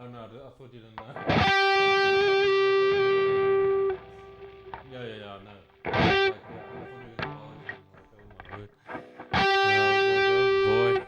Oh no, I thought you didn't know. Yeah, no. Like, yeah, I thought you were gonna oh my word. Oh boy.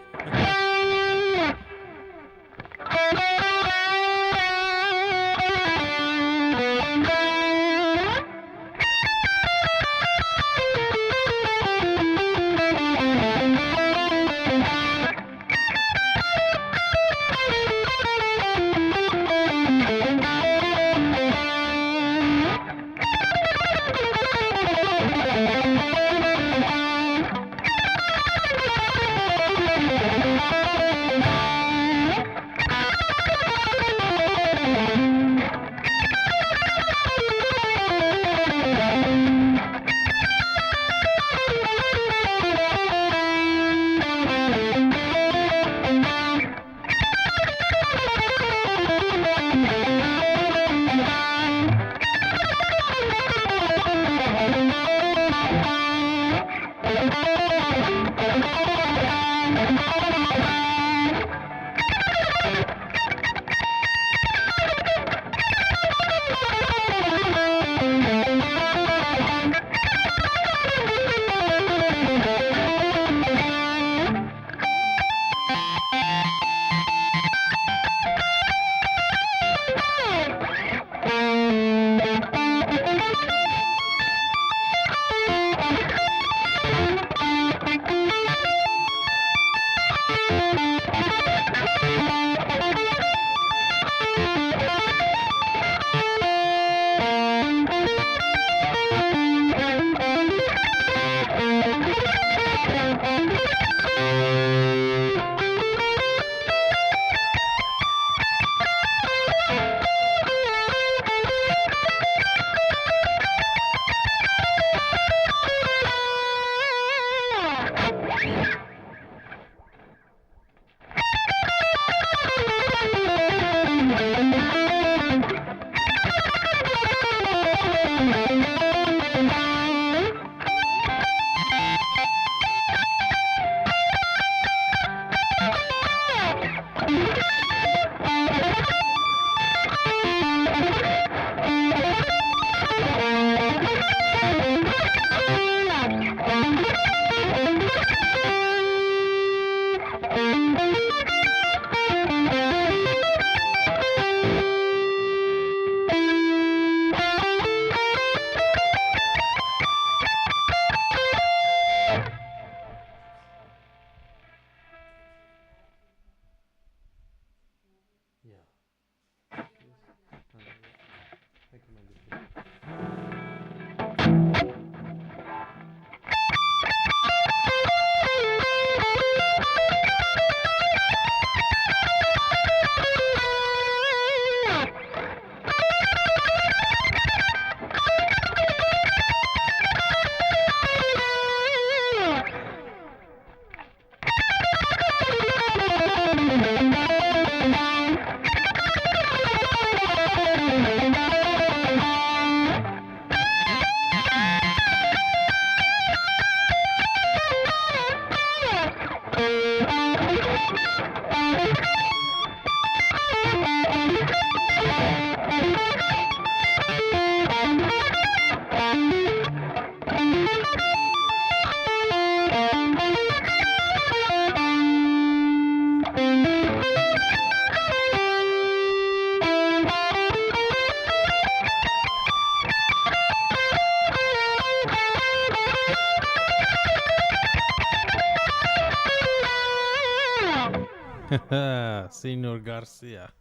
Senor Garcia,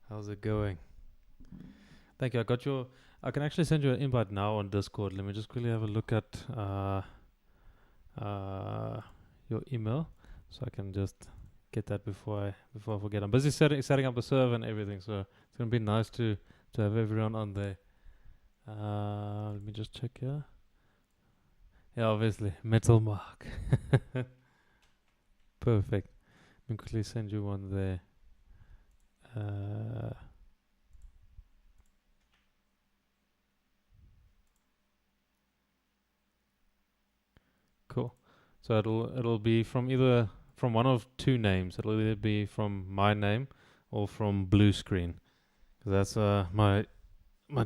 how's it going? Thank you. I got your I can actually send you an invite now on Discord. Let me just quickly have a look at your email, so I can just get that before I forget. I'm busy setting up the server and everything, so it's gonna be nice to have everyone on there. Let me just check here. Yeah, obviously Metal Mark. Perfect. Let me quickly send you one there. Cool. So it'll be from one of two names. It'll either be from my name or from Blue Screen. 'Cause that's my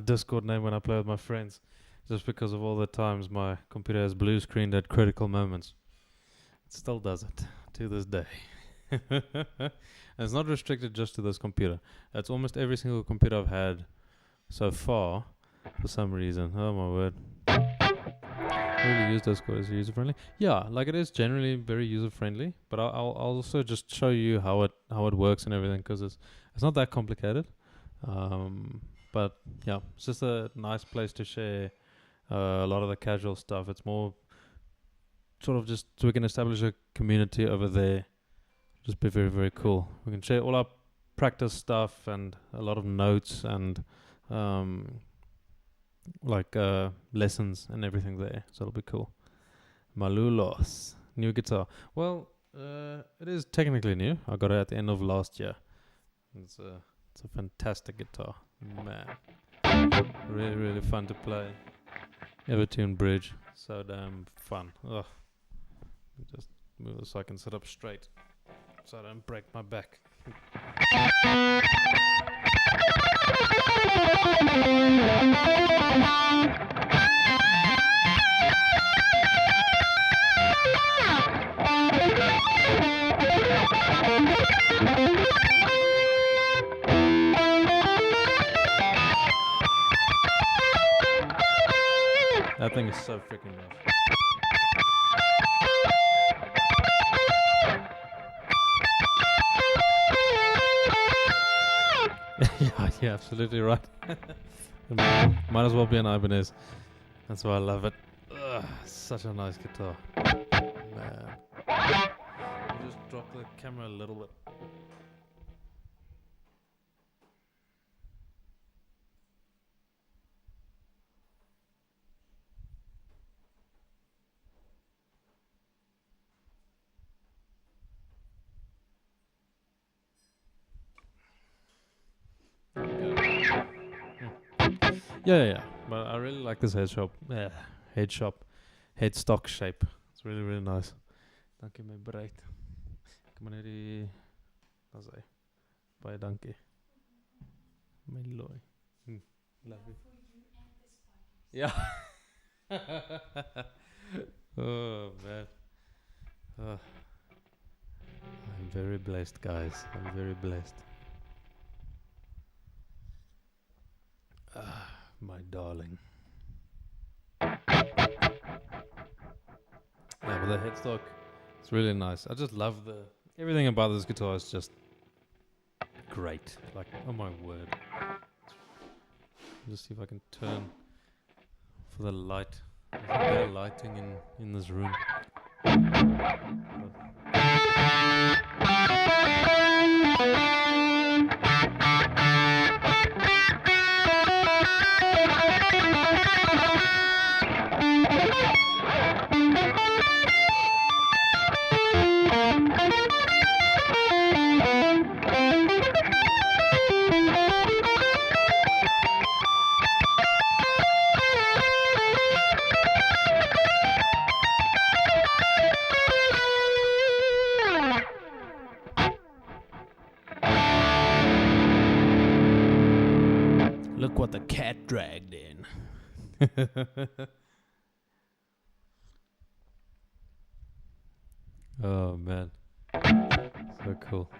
Discord name when I play with my friends. Just because of all the times my computer has blue screened at critical moments. It still does it to this day. And it's not restricted just to this computer. It's almost every single computer I've had so far for some reason. Oh my word. Really use Discord as user friendly? Yeah, like it is generally very user friendly, but I'll also just show you how it works and everything, because it's not that complicated. But yeah, it's just a nice place to share a lot of the casual stuff. It's more sort of just so we can establish a community over there. Just be very, very cool. We can share all our practice stuff and a lot of notes and lessons and everything there. So it'll be cool. Malulos, new guitar. Well, it is technically new. I got it at the end of last year. It's a fantastic guitar, man. Really, really fun to play. Evertune bridge, so damn fun. Ugh. Just move this so I can sit up straight, so I don't break my back. That thing is so freaking rough. Yeah, absolutely right. Might as well be an Ibanez. That's why I love it. Ugh, such a nice guitar. Man. I'll just drop the camera a little bit. Yeah. But I really like this headstock shape. It's really, really nice. Dankie my bruid. Kom maar net die... Wat sê? Baie dankie. My looi. Love you. Yeah. Oh, man. I'm very blessed, guys. I'm very blessed. My darling. Yeah, but the headstock, it's really nice. I just love everything about this guitar is just great. Like, oh my word. Just see if I can turn for the light. There's better lighting in this room. Look what the cat dragged in. Oh man, so cool.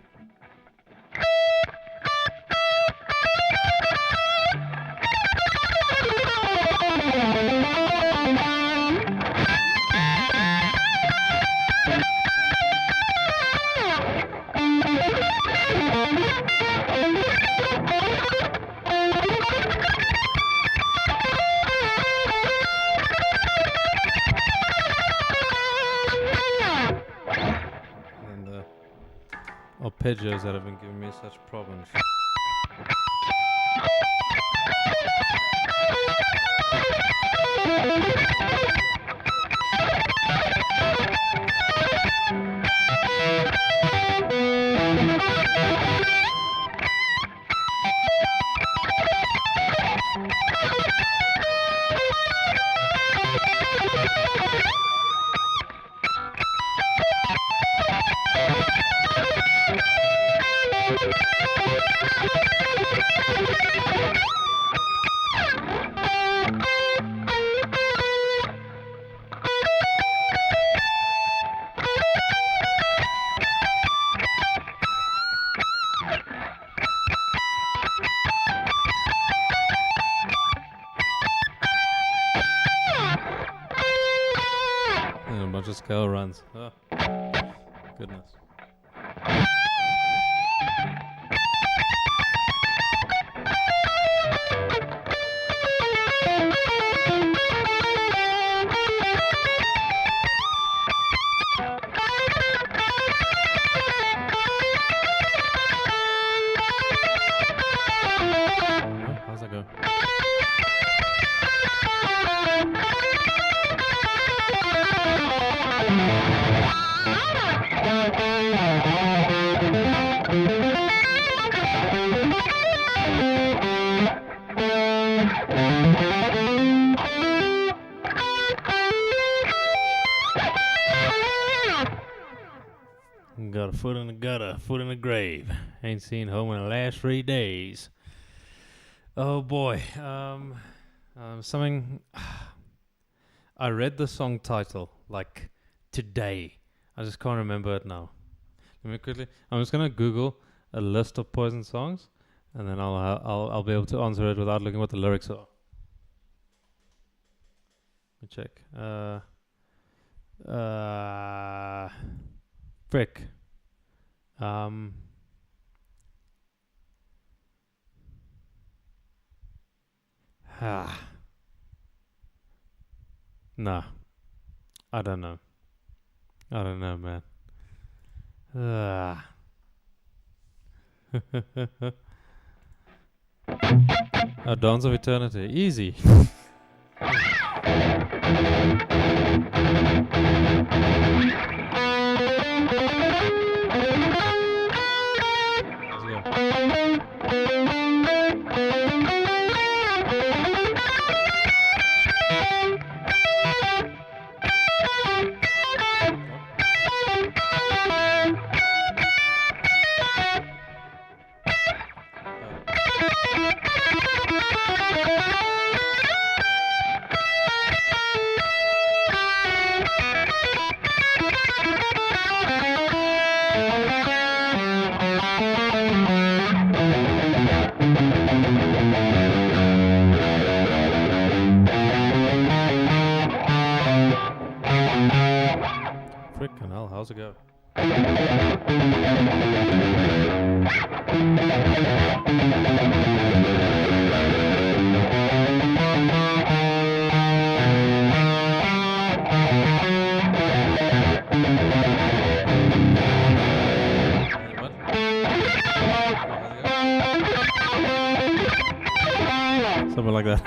arpeggios that have been giving me such problems. And a bunch of scale runs. Oh, goodness. How's that go? Got a foot in the gutter, foot in the grave. Ain't seen home in the last 3 days. Oh boy. Something. I read the song title like today. I just can't remember it now. Let me quickly. I'm just gonna Google a list of Poison songs, and then I'll be able to answer it without looking what the lyrics are. Let me check. Frick. Nah. I don't know. Man. A Dance of Eternity. Easy. Frickin' hell, how's it go? Something like that.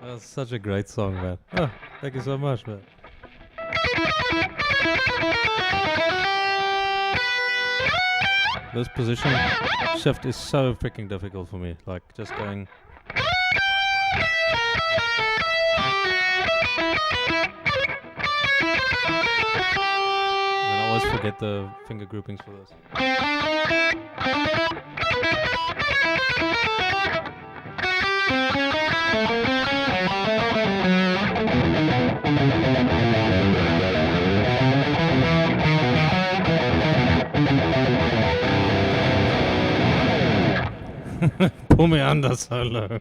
That's such a great song, man. Oh, thank you so much, man. This position shift is so freaking difficult for me. Like just going. And I always forget the finger groupings for this. Pull me under solo.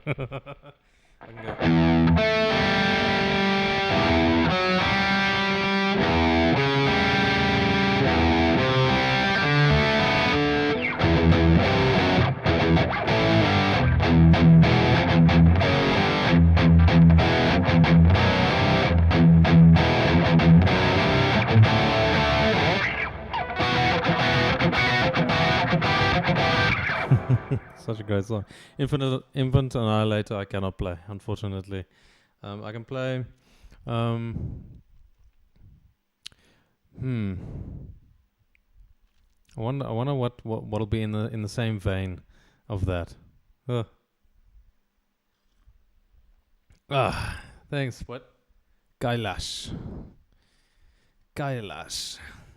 great song. Infant Annihilator I cannot play, unfortunately. I can play... I wonder what'll be in the same vein of that. Thanks. What? Kailash.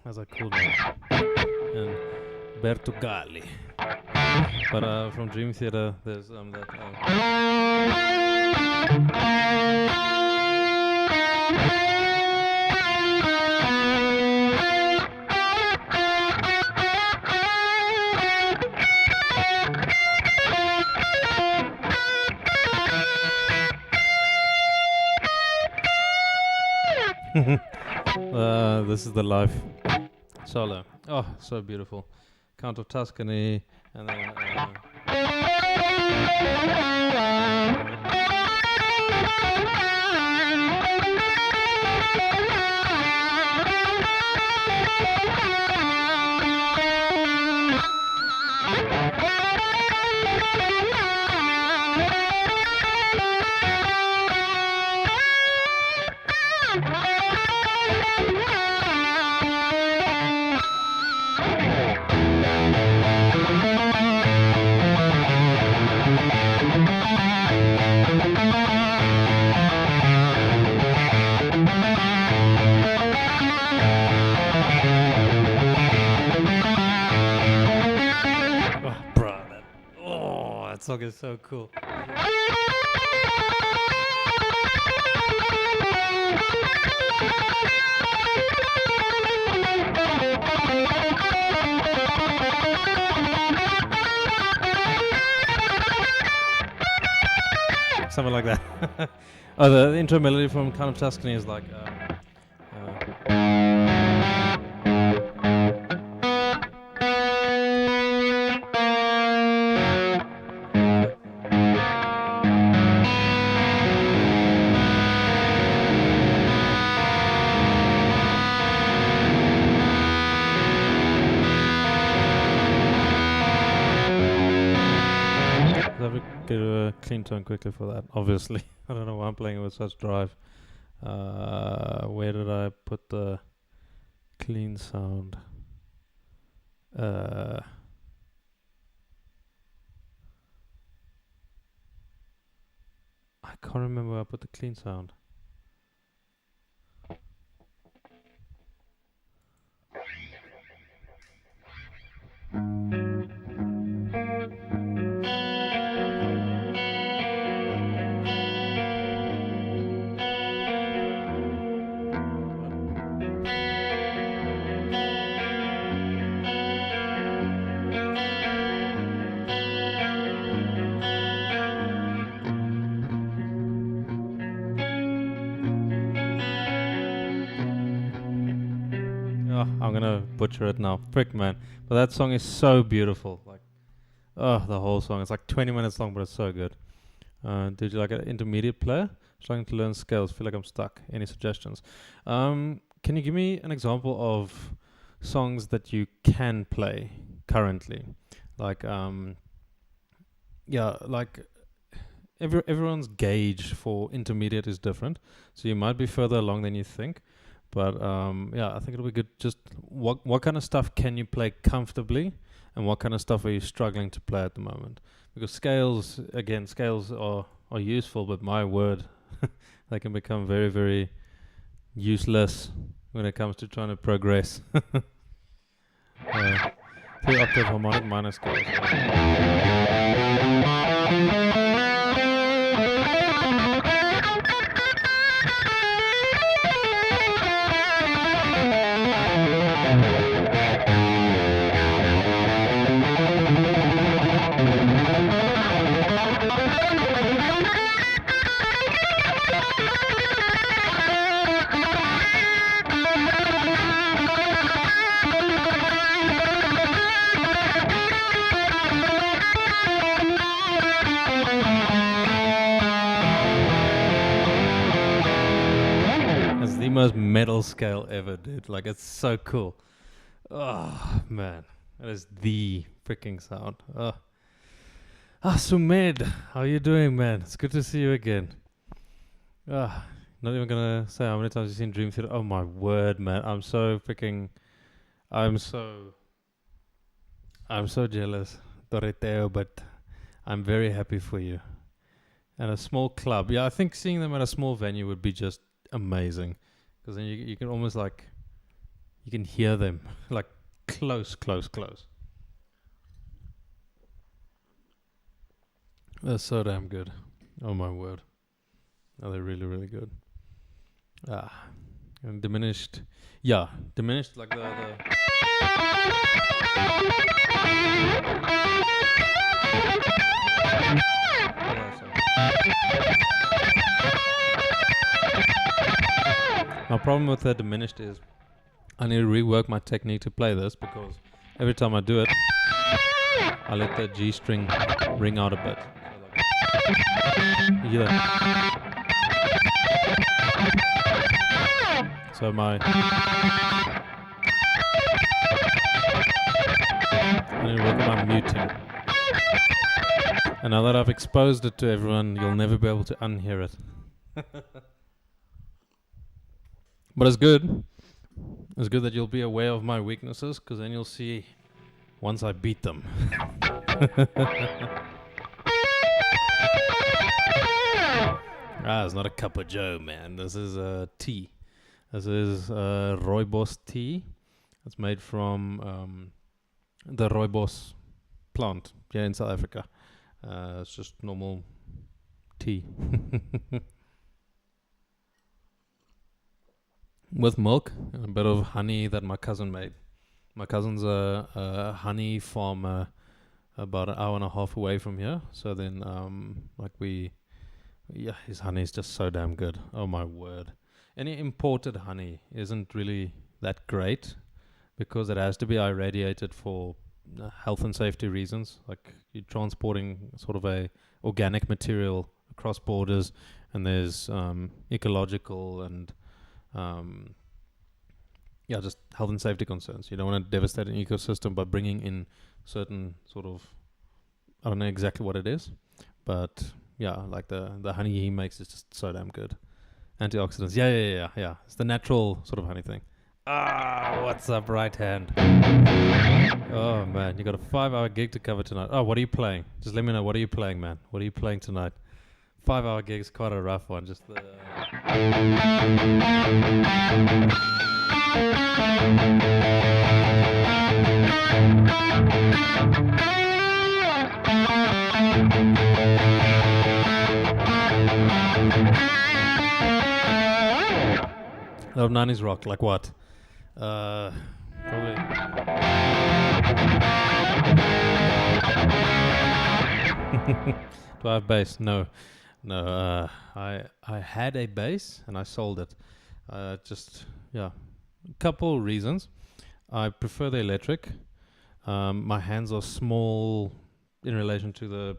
That's a cool name. And Bertugali. But from Dream Theater, there's that. This is the life solo. Oh, so beautiful. Count of Tuscany, and then. That song is so cool. Something like that. Oh, the intro melody from Count of Tuscany is like... get a clean tone quickly for that, obviously. I don't know why I'm playing it with such drive. Where did I put the clean sound? I can't remember where I put the clean sound. I'm gonna butcher it now. Frick, man. But that song is so beautiful. Like, the whole song. It's like 20 minutes long, but it's so good. Did you like an intermediate player? Trying to learn scales. Feel like I'm stuck. Any suggestions? Can you give me an example of songs that you can play currently? Like, like everyone's gauge for intermediate is different. So you might be further along than you think. But I think it'll be good. Just what kind of stuff can you play comfortably, and what kind of stuff are you struggling to play at the moment? Because scales are useful, but my word, they can become very, very useless when it comes to trying to progress. 3-octave harmonic minor scales. Most metal scale ever, dude. Like, it's so cool. Oh man, that is the freaking sound. Sumed, how you doing, man? It's good to see you again. Not even gonna say how many times you've seen Dream Theater. Oh my word, man! I'm so I'm so jealous, Doroteo, but I'm very happy for you. And a small club, yeah. I think seeing them at a small venue would be just amazing, because then you can almost like you can hear them like close. They're so damn good. Oh my word. Oh, they're really, really good. And diminished. Yeah, diminished like the My problem with the diminished is I need to rework my technique to play this, because every time I do it, I let the G string ring out a bit. You hear that? So I need to work on my muting. And now that I've exposed it to everyone, you'll never be able to unhear it. But it's good. It's good that you'll be aware of my weaknesses, because then you'll see once I beat them. It's not a cup of joe, man. This is tea. This is rooibos tea. It's made from the rooibos plant here in South Africa. It's just normal tea. With milk and a bit of honey that my cousin made. My cousin's a honey farmer about an hour and a half away from here. So then, his honey is just so damn good. Oh my word. Any imported honey isn't really that great, because it has to be irradiated for health and safety reasons. Like, you're transporting sort of a organic material across borders, and there's ecological and just health and safety concerns. You don't want to devastate an ecosystem by bringing in certain sort of, I don't know exactly what it is, but yeah, like the honey he makes is just so damn good. Antioxidants, yeah. It's the natural sort of honey thing. What's up, right hand? Oh man, you got a 5-hour gig to cover tonight. Oh, what are you playing? Just let me know, what are you playing, man? What are you playing tonight? 5-hour gig is quite a rough one. Just the a lot of 90s rock, like what? Probably. Do I have bass? No. I had a bass and I sold it. Couple reasons. I prefer the electric. My hands are small in relation to the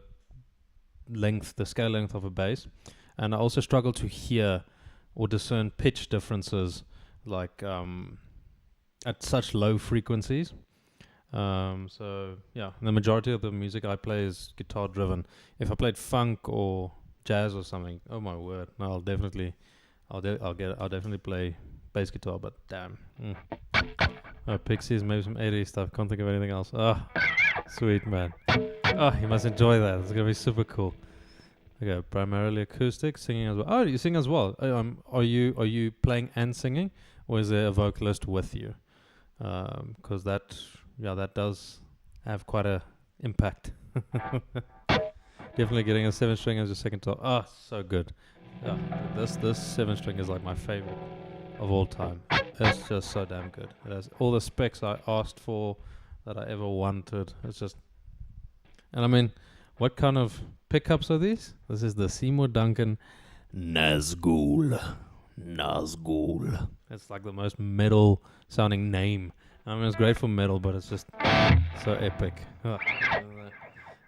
scale length of a bass, and I also struggle to hear or discern pitch differences, like at such low frequencies. The majority of the music I play is guitar driven. If I played funk or jazz or something, oh my word, no, I'll definitely play bass guitar. But damn, Pixies, maybe some 80s stuff. Can't think of anything else. Sweet man. You must enjoy that. It's gonna be super cool. Okay, primarily acoustic, singing as well. Oh, you sing as well. Are you playing and singing, or is there a vocalist with you? Because that does have quite a impact. Definitely getting a 7-string as your second top. So good. Yeah, this 7-string is like my favorite of all time. It's just so damn good. It has all the specs I asked for that I ever wanted. It's just, and I mean, what kind of pickups are these? This is the Seymour Duncan Nazgul. It's like the most metal sounding name. I mean, it's great for metal, but it's just so epic.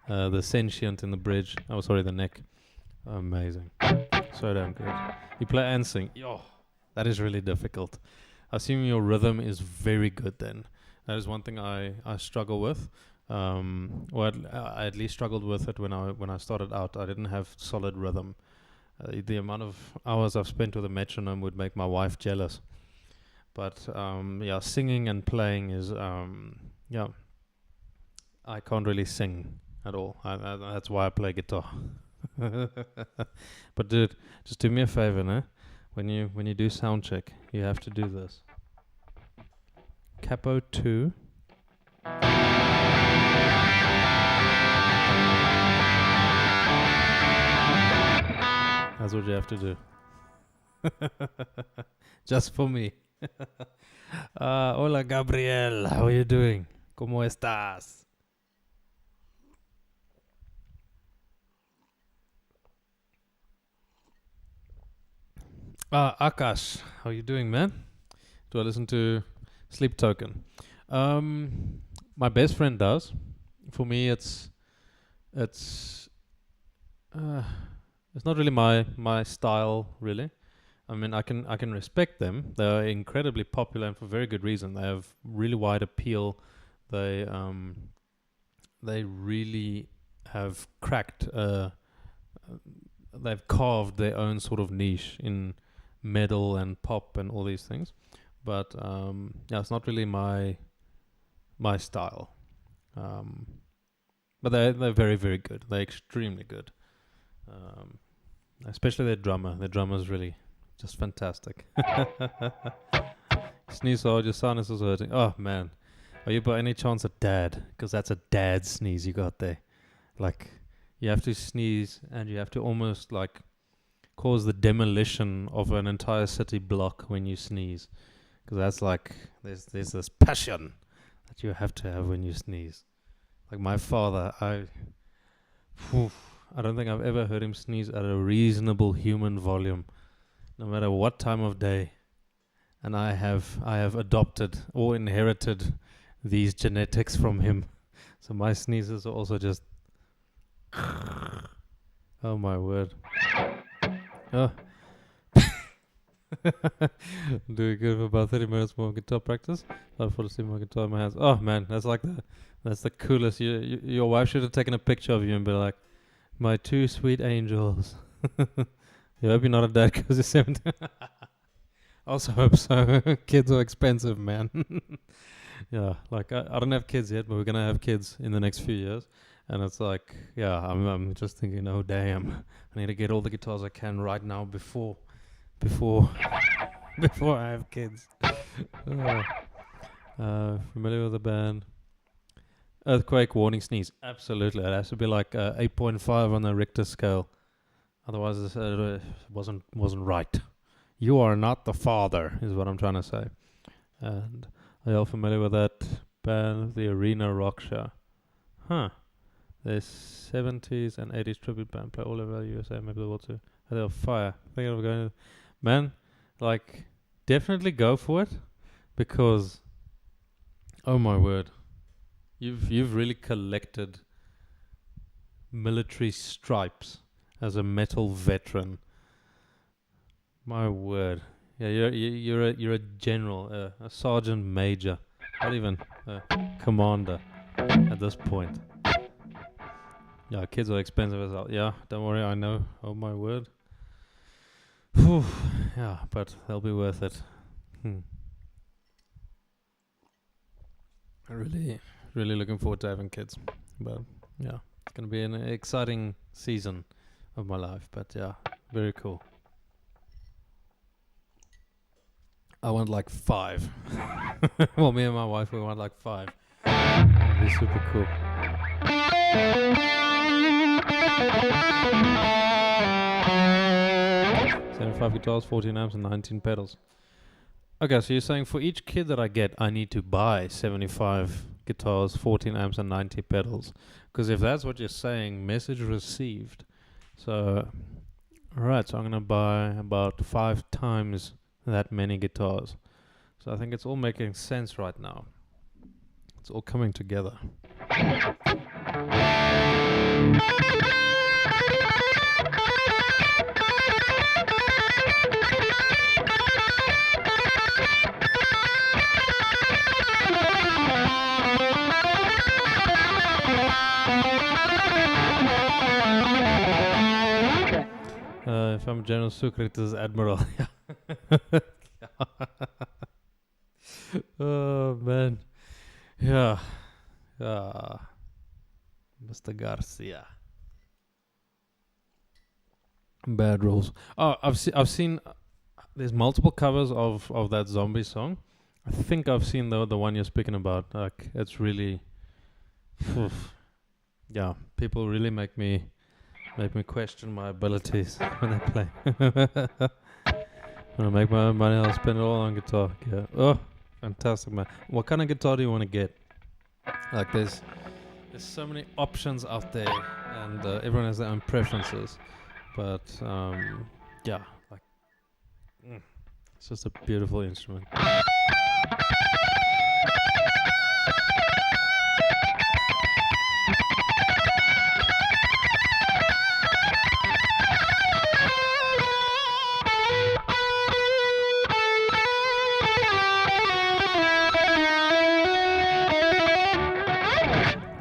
The sentient in the bridge. Oh, sorry, the neck. Amazing. So damn good. You play and sing. That is really difficult. I assume your rhythm is very good then. That is one thing I struggle with. I at least struggled with it when I started out. I didn't have solid rhythm. The amount of hours I've spent with a metronome would make my wife jealous. But singing and playing is I can't really sing at all. That's why I play guitar. But dude, just do me a favor, no? When you do sound check, you have to do this. Capo 2. That's what you have to do. Just for me. Hola, Gabriel. How are you doing? ¿Cómo estás? Akash. How are you doing, man? Do I listen to Sleep Token? My best friend does. For me, it's not really my style, really. I mean, I can respect them. They're incredibly popular and for very good reason. They have really wide appeal. They really have cracked. They've carved their own sort of niche in metal and pop and all these things. But it's not really my style. But they're very, very good. They're extremely good. Especially their drummer. Their drummer's really just fantastic. Sneeze hard, your sinus is hurting. Oh man, are you by any chance a dad? Because that's a dad sneeze you got there. Like you have to sneeze and you have to almost like cause the demolition of an entire city block when you sneeze. Because that's like there's this passion that you have to have when you sneeze. Like my father, I don't think I've ever heard him sneeze at a reasonable human volume, no matter what time of day. And I have adopted or inherited these genetics from him. So my sneezes are also just oh my word. Oh. Doing good for about 30 minutes more guitar practice. I fall asleep with my guitar in my hands. Oh man, that's the coolest. Your wife should have taken a picture of you and be like, my two sweet angels. You hope you're not a dad because you're 17. Also hope so. Kids are expensive, man. Yeah, like I don't have kids yet, but we're gonna have kids in the next few years. And it's like, yeah, I'm just thinking, oh damn, I need to get all the guitars I can right now before I have kids. Familiar with the band? Earthquake, warning, sneeze. Absolutely, it has to be like 8.5 on the Richter scale. Otherwise, it wasn't right. You are not the father, is what I'm trying to say. And are you all familiar with that band, the Arena Rock Show? Huh. The 70s and 80s tribute band play all over the USA, maybe the world too. They're fire. Thinking of going, man, like, definitely go for it, because, oh my word, you've really collected military stripes as a metal veteran. My word, yeah, you're a general, a sergeant major, not even a commander at this point. Yeah, kids are expensive as hell. Yeah, don't worry, I know. Oh my word. Whew. Yeah, but they'll be worth it. I'm really looking forward to having kids. But yeah, it's gonna be an exciting season of my life. But yeah, very cool. I want like 5. Well, me and my wife, we want like 5. It'll be super cool. 75 guitars, 14 amps, and 19 pedals. Okay, so you're saying for each kid that I get, I need to buy 75 guitars, 14 amps, and 90 pedals. Because if that's what you're saying, message received. So, alright, so I'm going to buy about 5 times that many guitars. So I think it's all making sense right now. It's all coming together. I'm General Socrates Admiral. Oh man, yeah, Mr. Garcia. Bad rules. Oh, I've seen. There's multiple covers of that zombie song. I think I've seen the one you're speaking about. Like it's really, yeah. People really make me question my abilities when they play. When I make my own money, I'll spend it all on guitar. Yeah. Oh, fantastic, man. What kind of guitar do you want to get? Like there's so many options out there, and everyone has their own preferences. But yeah, like it's just a beautiful instrument.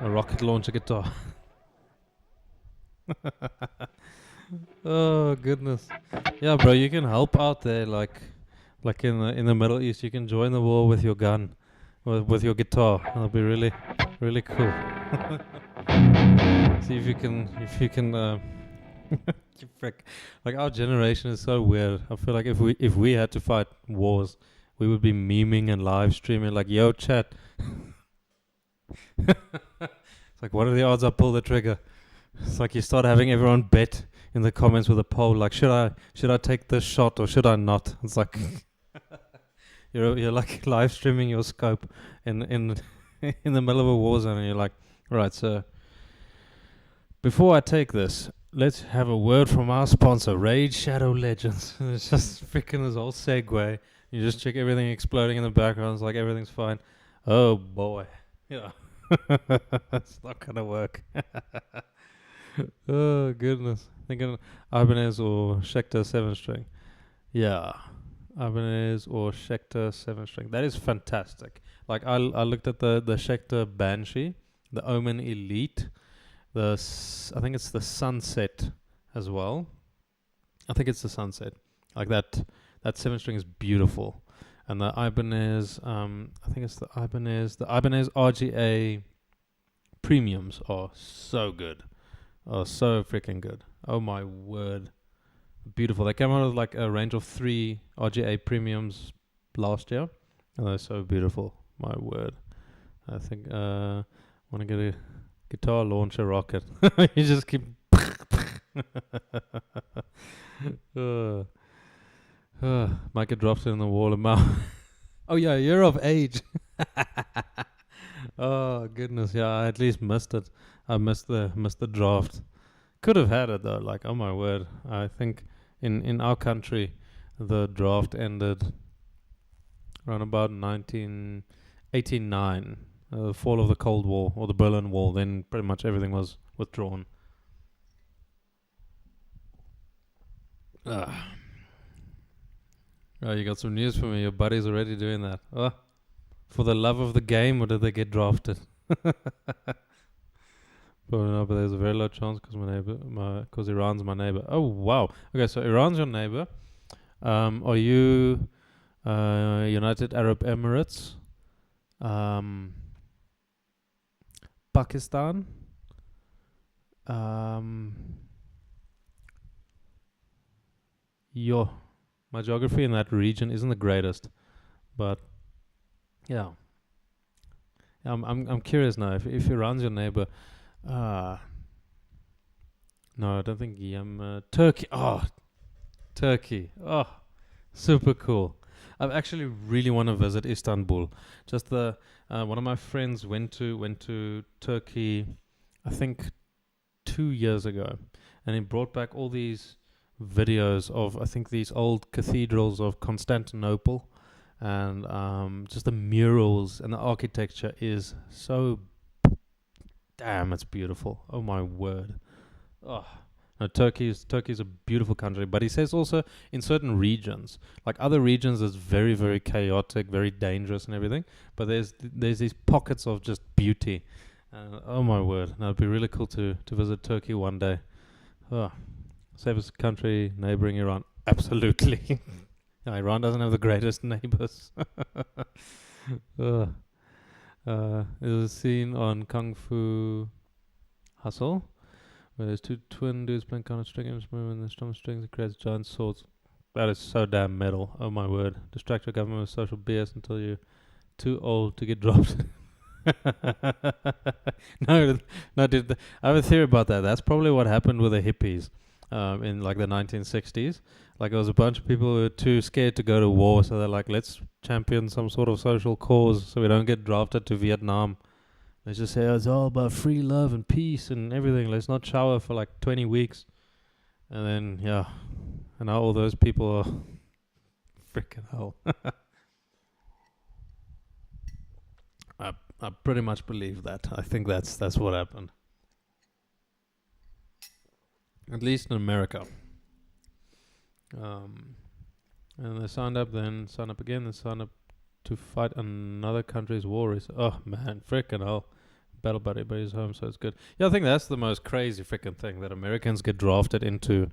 A rocket launcher guitar. Oh goodness, yeah, bro. You can help out there, like in the Middle East. You can join the war with your gun, with your guitar. That'll be really cool. See if you can. You frick. Like our generation is so weird. I feel like if we had to fight wars, we would be memeing and live streaming. Like, yo, chat. It's like, what are the odds I pull the trigger? It's like you start having everyone bet in the comments with a poll, like should I take this shot or should I not? It's like you're like live streaming your scope in in the middle of a war zone, and you're like, right, so before I take this, let's have a word from our sponsor, Raid Shadow Legends. And it's just freaking this whole segue. You just check everything exploding in the background. It's like everything's fine. Oh boy, yeah, it's not gonna work. Oh goodness, thinking Ibanez or Schecter 7-string. Yeah, Ibanez or Schecter 7-string. That is fantastic. Like I looked at the Schecter Banshee, the Omen Elite, I think it's the Sunset as well. I think it's the Sunset. Like that 7-string is beautiful. And the Ibanez, I think it's the Ibanez RGA premiums are so good. Oh, so freaking good. Oh my word. Beautiful. They came out with like a range of 3 RGA premiums last year. And they're so beautiful. My word. I think want to get a guitar launcher rocket. You just keep might get dropped in the wall of mouth. Oh yeah, you're of age. Oh goodness, yeah, I at least missed it. I missed the draft. Could have had it though, like, oh my word. I think in our country the draft ended around about 1989, the fall of the Cold War or the Berlin Wall. Then pretty much everything was withdrawn. Oh, you got some news for me. Your buddy's already doing that. Oh, for the love of the game, or did they get drafted? Probably not, but there's a very low chance because Iran's my neighbor. Oh wow. Okay, so Iran's your neighbor. Are you United Arab Emirates? Pakistan? My geography in that region isn't the greatest, but yeah. I'm curious now if Iran's your neighbor. No, I don't think Turkey. Oh, Turkey. Oh, super cool. I actually really want to visit Istanbul. Just one of my friends went to Turkey, I think 2 years ago, and he brought back all these videos of, I think, these old cathedrals of Constantinople, and just the murals and the architecture is so damn, it's beautiful. Oh my word. Oh, no, Turkey's a beautiful country, but he says also in certain regions, like other regions, it's very, very chaotic, very dangerous and everything, but there's these pockets of just beauty. Oh my word. No, it'd be really cool to visit Turkey one day. Oh, Safest country neighboring Iran. Absolutely. Iran doesn't have the greatest neighbors. There's a scene on Kung Fu Hustle where there's two twin dudes playing Counter-Strike instrument and the strum strings and creates giant swords. That is so damn metal. Oh my word. Distract your government with social BS until you're too old to get dropped. no, dude. I have a theory about that. That's probably what happened with the hippies in like the 1960s. Like there was a bunch of people who were too scared to go to war, so they're like, let's champion some sort of social cause so we don't get drafted to Vietnam. Let's just say it's all about free love and peace and everything. Let's not shower for like 20 weeks. And then, yeah. And now all those people are freaking hell. I pretty much believe that. I think that's what happened. At least in America. And they signed up, then signed up again, then signed up to fight another country's war. Oh man, freaking hell. Battle buddy, but he's home, so it's good. Yeah, I think that's the most crazy freaking thing, that Americans get drafted into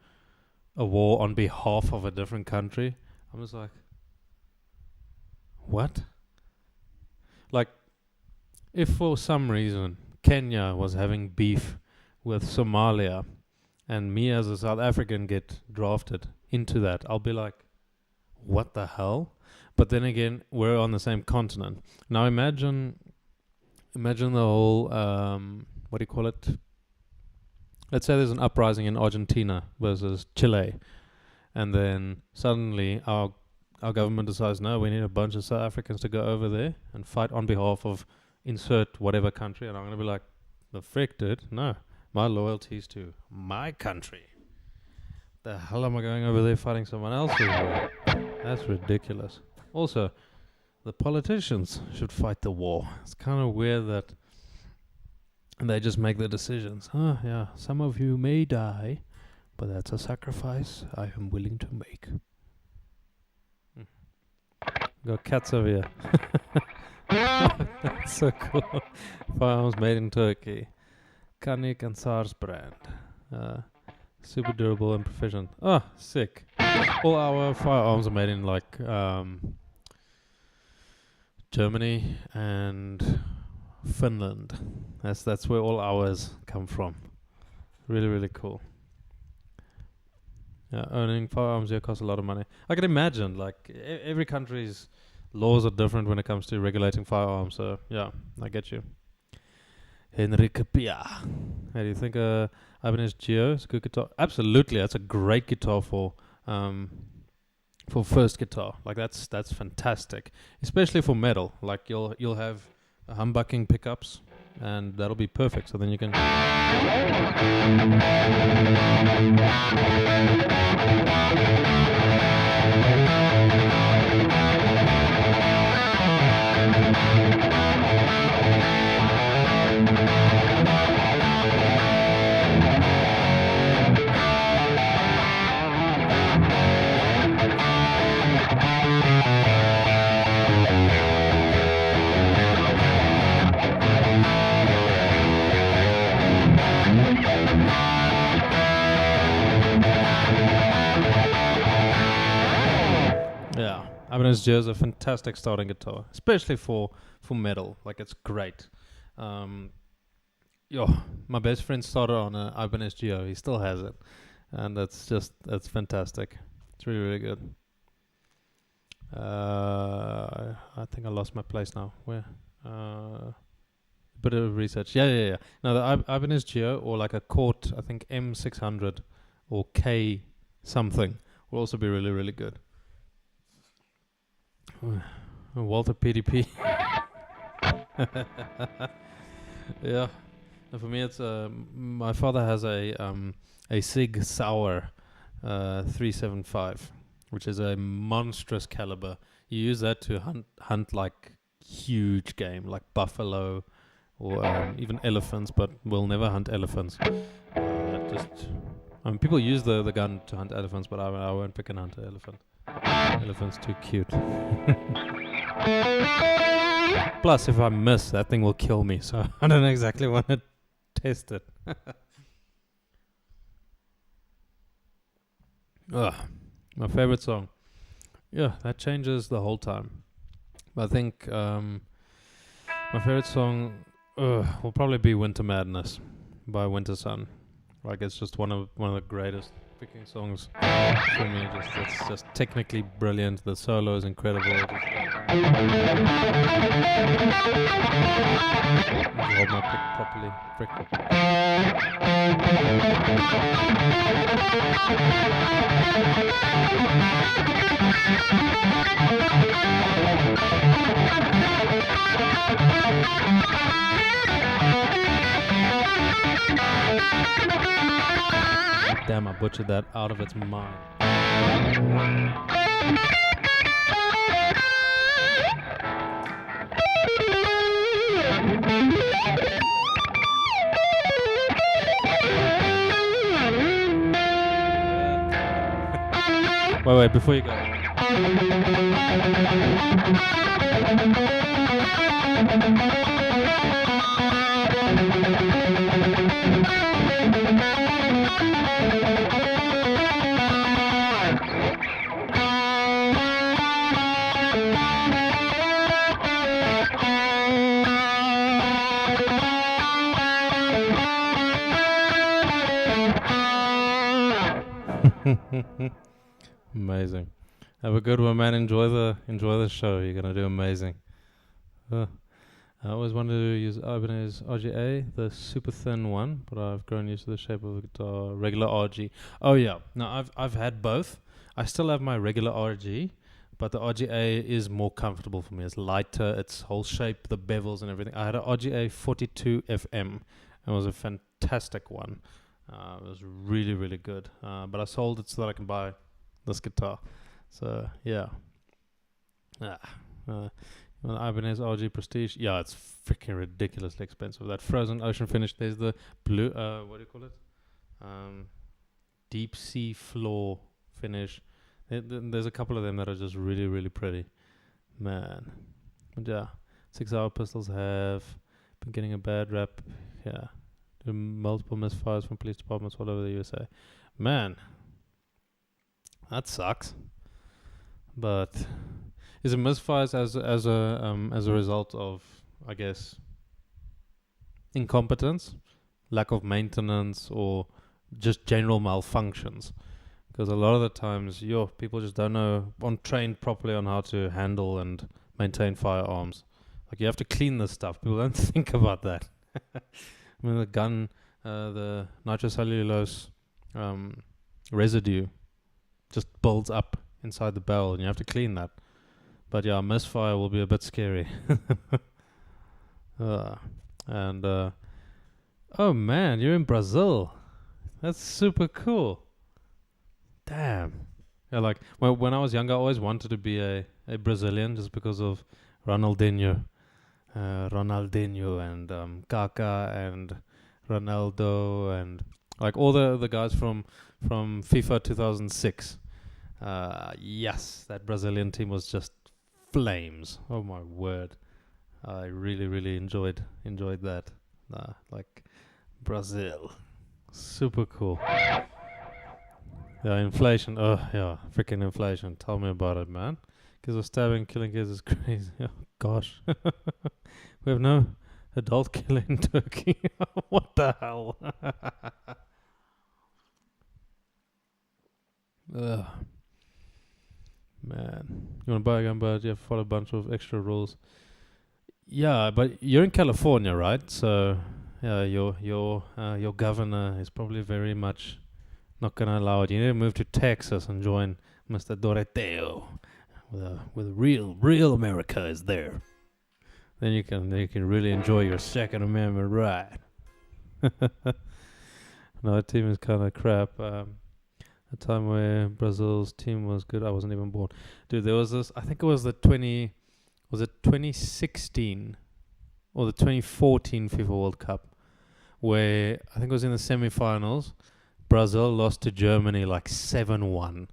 a war on behalf of a different country. I'm just like, what? Like, if for some reason Kenya was having beef with Somalia and me as a South African get drafted into that, I'll be like, what the hell? But then again, we're on the same continent. Now imagine the whole, what do you call it? Let's say there's an uprising in Argentina versus Chile. And then suddenly our government decides, no, we need a bunch of South Africans to go over there and fight on behalf of insert whatever country. And I'm going to be like, the frick, dude? No. My loyalty is to my country. The hell am I going over there fighting someone else's war? That's ridiculous. Also, the politicians should fight the war. It's kind of weird that they just make the decisions. Yeah, some of you may die, but that's a sacrifice I am willing to make. Got cats over here. That's so cool. Firearms made in Turkey. Canik and SARS brand. Super durable and proficient. Oh, sick. All our firearms are made in like Germany and Finland. That's where all ours come from. Really, really cool. Yeah, owning firearms here costs a lot of money. I can imagine, like, every country's laws are different when it comes to regulating firearms. So, yeah, I get you. Henrike Pia. How do you think Ibanez Geo is a good guitar? Absolutely, that's a great guitar for first guitar. Like that's fantastic, especially for metal. Like you'll have humbucking pickups, and that'll be perfect. So then you can. Ibanez Geo is a fantastic starting guitar, especially for metal. Like, it's great. My best friend started on an Ibanez Geo. He still has it, and that's fantastic. It's really, really good. I think I lost my place now. Where? Bit of research. Yeah. Now the Ibanez Geo, or like a Cort, I think M600 or K something, will also be really, really good. Walter PDP. Yeah. And for me, it's my father has a Sig Sauer 375, which is a monstrous caliber. You use that to hunt like huge game, like buffalo or even elephants, but we'll never hunt elephants. People use the gun to hunt elephants, but I won't pick and hunt an elephant. Elephant's too cute. Plus, if I miss, that thing will kill me, so I don't exactly want to test it. My favorite song. Yeah, that changes the whole time. But I think my favorite song will probably be Winter Madness by Winter Sun. Like it's just one of the greatest picking songs for me. It's just technically brilliant. The solo is incredible. Just hold my pick properly. Frick. Damn, I butchered that out of its mind. Wait, before you go. Amazing. Have a good one, man. Enjoy the show. You're gonna do amazing. I always wanted to use Ibanez RGA, the super thin one, but I've grown used to the shape of the guitar. Regular RG. Oh yeah. No, I've had both. I still have my regular RG, but the RGA is more comfortable for me. It's lighter. Its whole shape, the bevels and everything. I had an RGA 42 FM. It was a fantastic one. It was really, really good. But I sold it so that I can buy this guitar. So yeah. Ibanez RG Prestige. Yeah, it's freaking ridiculously expensive. That frozen ocean finish. There's the blue. What do you call it? Deep sea floor finish. There's a couple of them that are just really, really pretty. Man. But yeah. 6 Hour Pistols have been getting a bad rap. Yeah. Multiple misfires from police departments all over the USA. Man, that sucks. But is it misfires as a result of, I guess, incompetence, lack of maintenance, or just general malfunctions? Because a lot of the times, people just aren't trained properly on how to handle and maintain firearms. Like you have to clean this stuff. People don't think about that. I mean, the gun, the nitrocellulose residue just builds up inside the barrel, and you have to clean that. But yeah, misfire will be a bit scary. Oh man, you're in Brazil. That's super cool. Damn. Yeah, like when I was younger, I always wanted to be a Brazilian just because of Ronaldinho. And Kaká and Ronaldo and like all the guys from FIFA 2006. Yes, that Brazilian team was just flames. Oh my word. I really, really enjoyed that. Like Brazil. Super cool. Yeah, inflation. Oh yeah, freaking inflation. Tell me about it, man. Kids are stabbing, killing kids is crazy. Oh gosh. We have no adult killer in Turkey. What the hell? Ugh. Man. You want to buy a gun, but you have to follow a bunch of extra rules. Yeah, but you're in California, right? So, yeah, your governor is probably very much not going to allow it. You need to move to Texas and join Mr. Doroteo. With real America is there. Then you can really enjoy your Second Amendment right. No, that team is kind of crap. A time where Brazil's team was good. I wasn't even born. Dude, there was this. I think it was the 2016 or the 2014 FIFA World Cup, where I think it was in the semi-finals. Brazil lost to Germany like 7-1.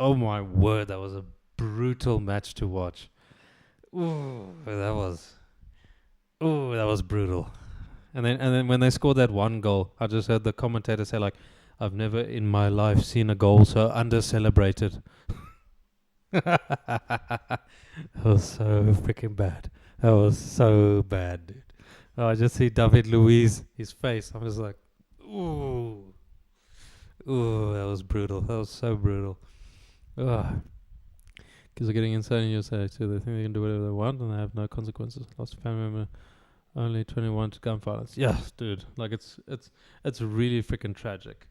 Oh my word, that was a brutal match to watch. Ooh, that was brutal. And then when they scored that one goal, I just heard the commentator say like, I've never in my life seen a goal so under-celebrated. That was so freaking bad. That was so bad, dude. Oh, I just see David Luiz, his face. I'm just like, ooh. Ooh, that was brutal. That was so brutal. Ugh. Kids are getting insane in USA too. They think they can do whatever they want and they have no consequences. Lost a family member, only 21 to gun violence. Yes, dude. Like it's really freaking tragic.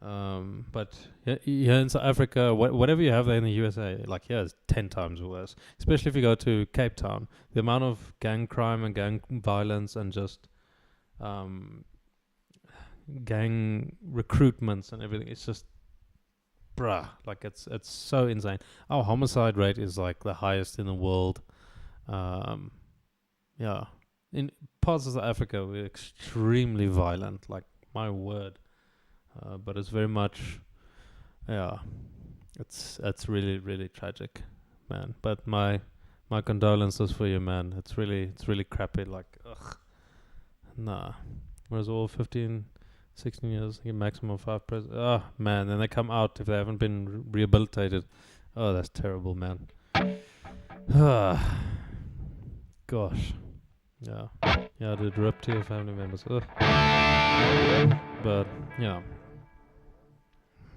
But here in South Africa, whatever you have there in the USA, like here is 10 times worse. Especially if you go to Cape Town, the amount of gang crime and gang violence and just gang recruitments and everything. It's just, bruh, like it's so insane. Our homicide rate is like the highest in the world. Yeah, in parts of South Africa, we're extremely violent. Like my word. But it's very much, yeah, it's really, really tragic, man. But my condolences for you, man. It's really crappy. Like, ugh, nah. Whereas all 15, 16 years, you get maximum 5 Oh man, then they come out if they haven't been rehabilitated. Oh, that's terrible, man. Gosh, yeah, did rip to your family members. Ugh. But yeah.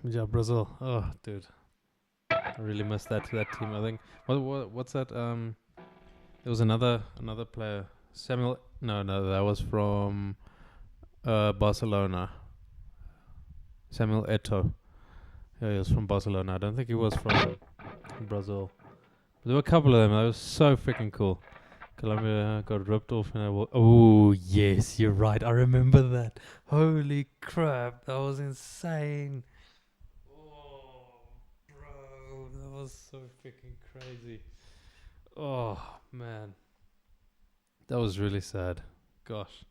Yeah, Brazil. Oh, dude, I really missed that team. I think what's that? There was another player. Samuel. No, that was from Barcelona. Samuel Eto'o. Yeah, he was from Barcelona. I don't think he was from Brazil. But there were a couple of them. That was so freaking cool. Colombia got ripped off. Oh yes, you're right. I remember that. Holy crap, that was insane. That was so freaking crazy. Oh man, that was really sad. Gosh.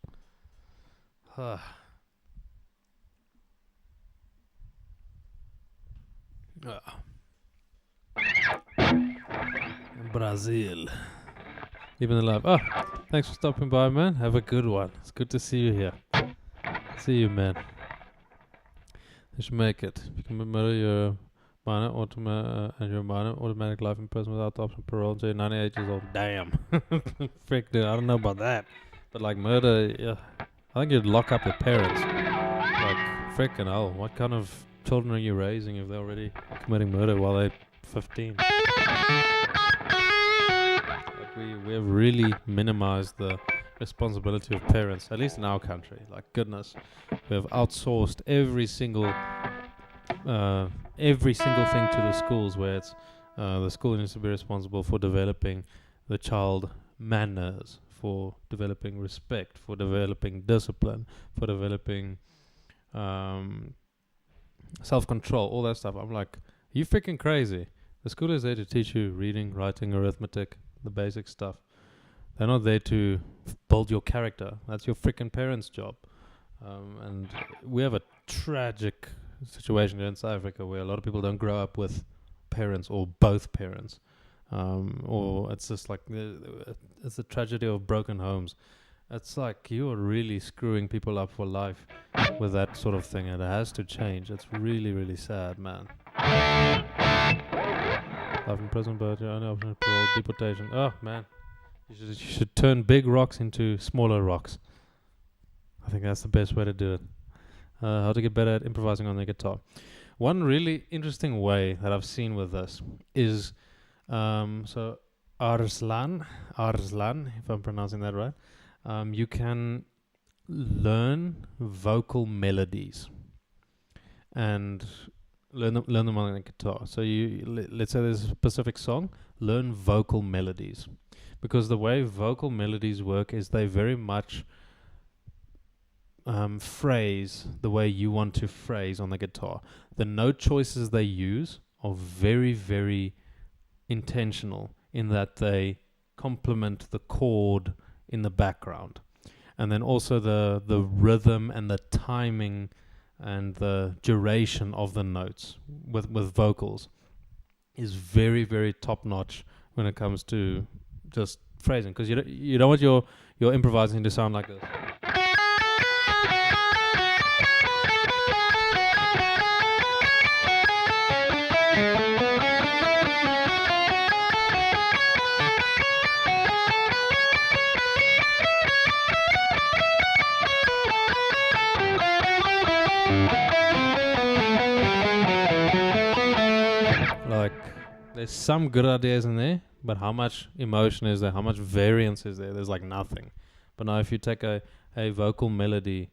Brazil. Even alive. Oh, thanks for stopping by, man. Have a good one. It's good to see you here. See you, man. You should make it. If you can murder your minor and your minor automatic life in prison without the option of parole until you're 98 years old. Damn. Frick, dude. I don't know about that. But like murder, yeah. I think you'd lock up your parents. Like, frickin' hell. What kind of children are you raising if they're already committing murder while they're 15? Like we have really minimized the responsibility of parents, at least in our country. Like, goodness. We have outsourced every single thing to the schools, where it's the school needs to be responsible for developing the child manners, for developing respect, for developing discipline, for developing self-control, all that stuff. I'm like, are you freaking crazy? The school is there to teach you reading, writing, arithmetic, the basic stuff. They're not there to build your character. That's your freaking parents' job. And we have a tragic situation here in South Africa where a lot of people don't grow up with parents or both parents. Or it's just like, it's a tragedy of broken homes. It's like you're really screwing people up for life with that sort of thing, and it has to change. It's really, really sad, man. Life in prison, but you're only option for parole, deportation. Oh, man. You should turn big rocks into smaller rocks. I think that's the best way to do it. How to get better at improvising on the guitar. One really interesting way that I've seen with this is, so Arslan, if I'm pronouncing that right, you can learn vocal melodies and learn them on the guitar. So let's say there's a specific song, learn vocal melodies. Because the way vocal melodies work is they very much phrase the way you want to phrase on the guitar. The note choices they use are very, very intentional in that they complement the chord in the background. And then also the rhythm and the timing and the duration of the notes with vocals is very, very top notch when it comes to just phrasing, because you don't want your improvising to sound like this. there's some good ideas in there, but how much emotion is there? How much variance is there? There's like nothing. But now if you take a vocal melody,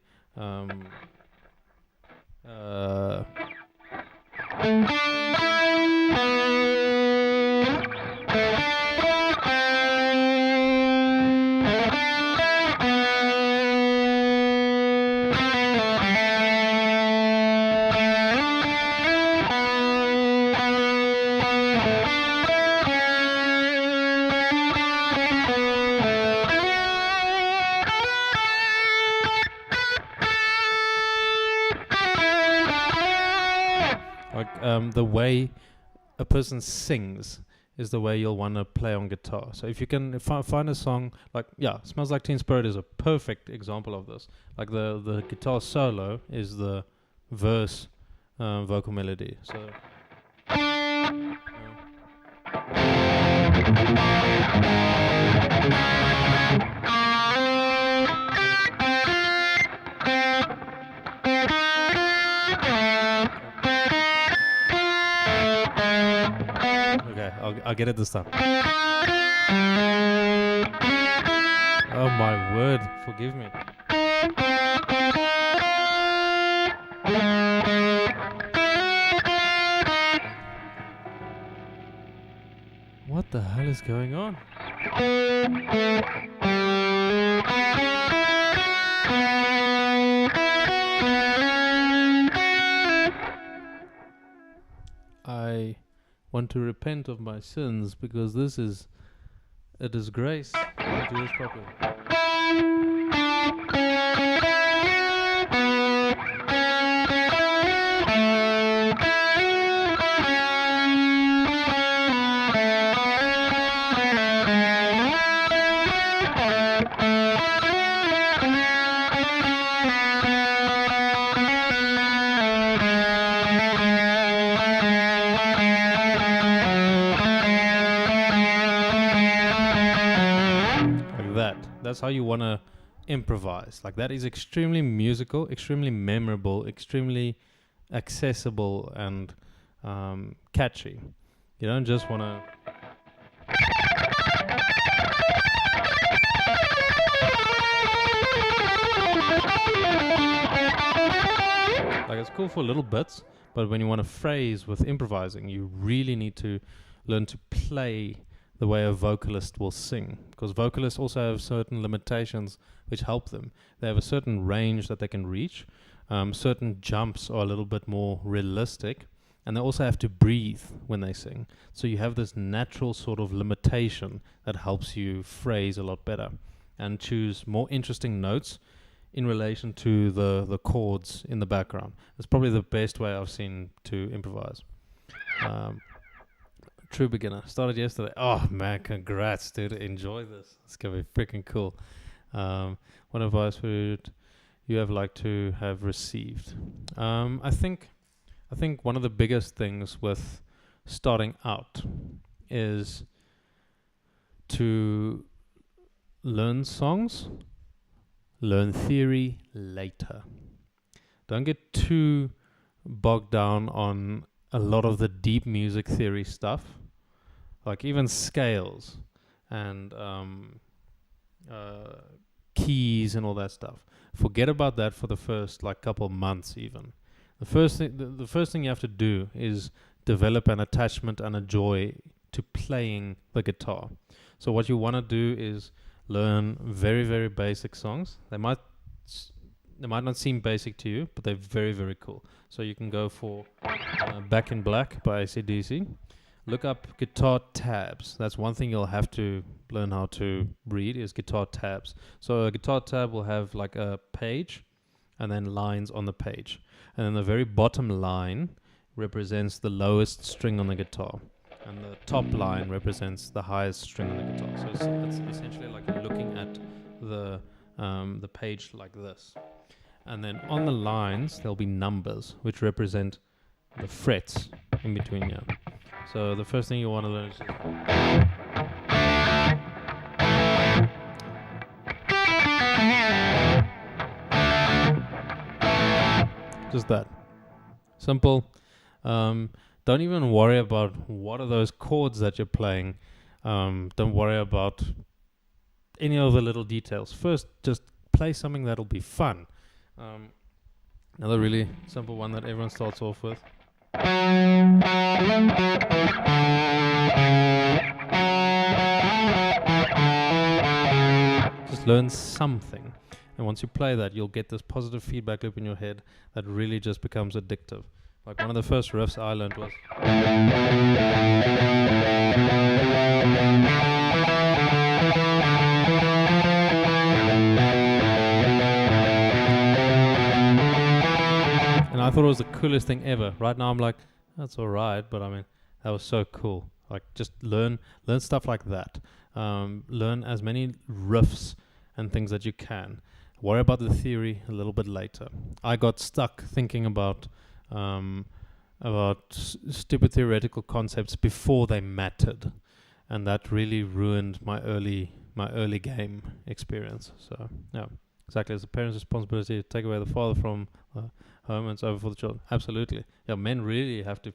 the way a person sings is the way you'll want to play on guitar. So if you can find a song like, Smells Like Teen Spirit is a perfect example of this. Like the guitar solo is the verse vocal melody. So I'll get it this time. Oh my word, forgive me. What the hell is going on? I want to repent of my sins because this is a disgrace. I do this properly. That's how you want to improvise. Like that is extremely musical, extremely memorable, extremely accessible and catchy. You don't just want to like it's cool for little bits, but when you want to phrase with improvising, you really need to learn to play the way a vocalist will sing, because vocalists also have certain limitations which help them. They have a certain range that they can reach. Certain jumps are a little bit more realistic, and they also have to breathe when they sing. So you have this natural sort of limitation that helps you phrase a lot better and choose more interesting notes in relation to the chords in the background. It's probably the best way I've seen to improvise. True beginner. Started yesterday. Oh man, congrats, dude. Enjoy this. It's gonna be freaking cool. What advice would you have liked to have received? I think one of the biggest things with starting out is to learn songs, learn theory later. Don't get too bogged down on a lot of the deep music theory stuff, like even scales and keys and all that stuff. Forget about that for the first couple months even. The first thing you have to do is develop an attachment and a joy to playing the guitar. So what you want to do is learn very, very basic songs. They might not seem basic to you, but they're very, very cool. So you can go for Back in Black by AC/DC. Look up guitar tabs. That's one thing you'll have to learn how to read is guitar tabs. So a guitar tab will have like a page and then lines on the page. And then the very bottom line represents the lowest string on the guitar. And the top line represents the highest string on the guitar. So it's essentially like you're looking at the page like this. And then on the lines, there'll be numbers, which represent the frets in between here. So the first thing you want to learn is just that. Simple. Don't don't even worry about what are those chords that you're playing. Don't worry about any of the little details. First, just play something that'll be fun. Another really simple one that everyone starts off with. Just learn something. And once you play that, you'll get this positive feedback loop in your head that really just becomes addictive. Like one of the first riffs I learned was... And I thought it was the coolest thing ever. Right now I'm like, that's alright, but I mean, that was so cool. Like, just learn stuff like that. Learn as many riffs and things that you can. Worry about the theory a little bit later. I got stuck thinking about stupid theoretical concepts before they mattered, and that really ruined my early game experience. So yeah, exactly. It's the parents' responsibility to take away the father from home and it's over for the children. Absolutely. Yeah, men really have to